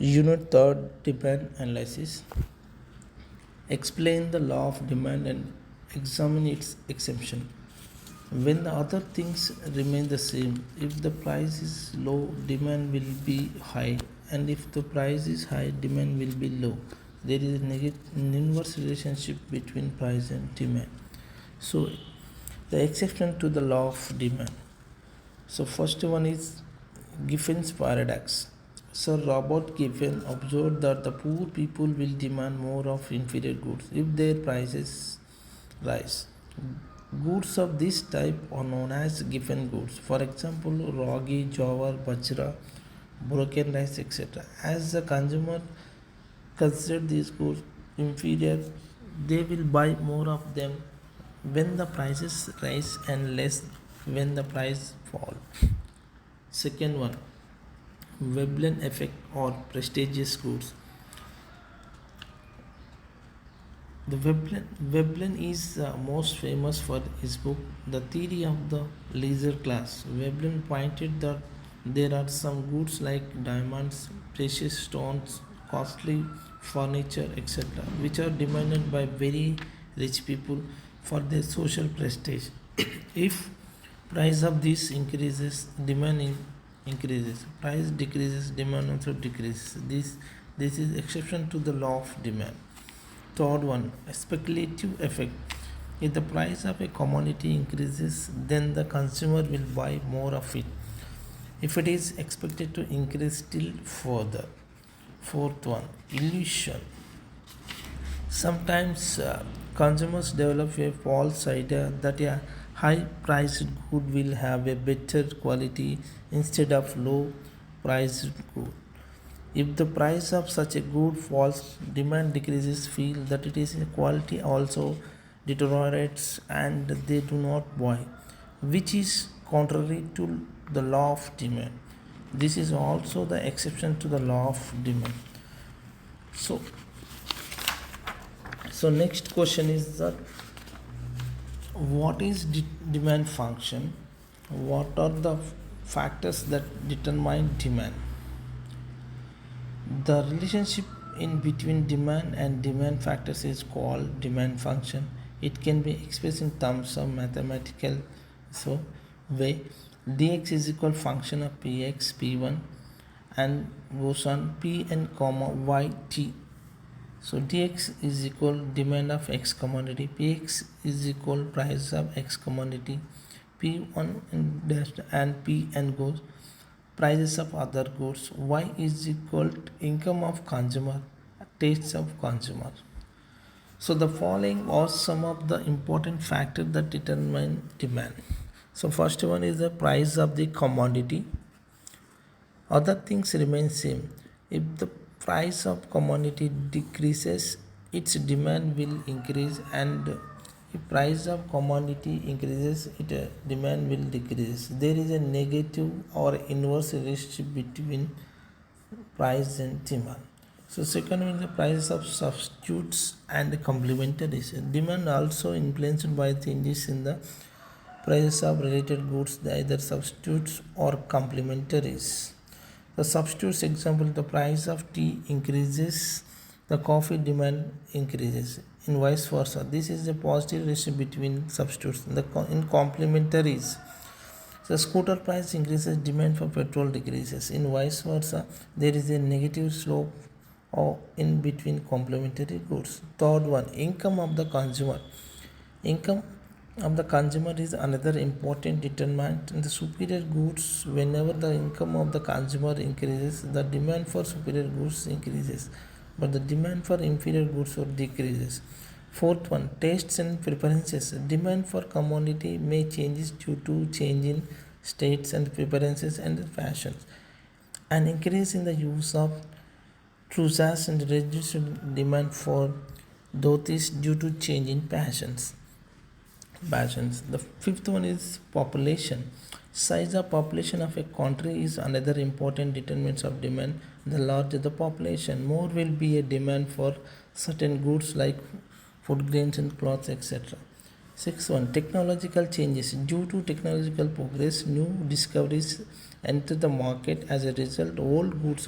Unit 3rd, demand analysis. Explain the law of demand and examine its exemption. When the other things remain the same, if the price is low, demand will be high, and if the price is high, demand will be low. There is an inverse relationship between price and demand. So, the exception to the law of demand. So, first one is Giffen's paradox. Sir Robert Giffen observed that the poor people will demand more of inferior goods if their prices rise. Goods of this type are known as Giffen goods. For example, ragi, jowar, bajra, broken rice, etc. As the consumer consider these goods inferior, they will buy more of them when the prices rise and less when the price fall. Second one, Veblen effect or prestigious goods. Veblen is most famous for his book The Theory of the Leisure Class. Veblen pointed that there are some goods like diamonds, precious stones, costly furniture, etc., which are demanded by very rich people for their social prestige. If price of this increases, increases. Price decreases, demand also decreases. This is exception to the law of demand. Third one, a speculative effect. If the price of a commodity increases, then the consumer will buy more of it. If it is expected to increase still further. Fourth one, illusion. Sometimes consumers develop a false idea that a high priced good will have a better quality instead of low priced good. If the price of such a good falls, demand decreases, feel that it is quality also deteriorates and they do not buy, which is contrary to the law of demand. This is also the exception to the law of demand. So, so next question is that what is demand function? What are the factors that determine demand? The relationship in between demand and demand factors is called demand function. It can be expressed in terms of mathematical so way dx is equal function of px p1 and goes on p and comma yt. So dx is equal demand of x commodity, px is equal price of x commodity, p1 and dash and p and goes prices of other goods. Y is equal to income of consumer, tastes of consumer. So the following are some of the important factors that determine demand. So first one is the price of the commodity. Other things remain same. If the price of commodity decreases, its demand will increase, and if price of commodity increases, its demand will decrease. There is a negative or inverse relationship between price and demand. So second one is the price of substitutes and complementaries. Demand also influenced by changes in the prices of related goods, either substitutes or complementaries. The substitutes example, the price of tea increases, the coffee demand increases, and vice versa. This is a positive relation between substitutes. In complementaries, the scooter price increases, demand for petrol decreases. In vice versa, there is a negative slope or in between complementary goods. Third one, income of the consumer. Income of the consumer is another important determinant in the superior goods. Whenever the income of the consumer increases, the demand for superior goods increases, but the demand for inferior goods or decreases. Fourth one, tastes and preferences. Demand for commodity may changes due to change in states and preferences and fashions. An increase in the use of trousers and reduced demand for dhotis due to change in passions. The fifth one is population. Size of population of a country is another important determinant of demand. The larger the population, more will be a demand for certain goods like food grains and clothes, etc. Sixth one, technological changes. Due to technological progress, new discoveries enter the market. As a result, old goods are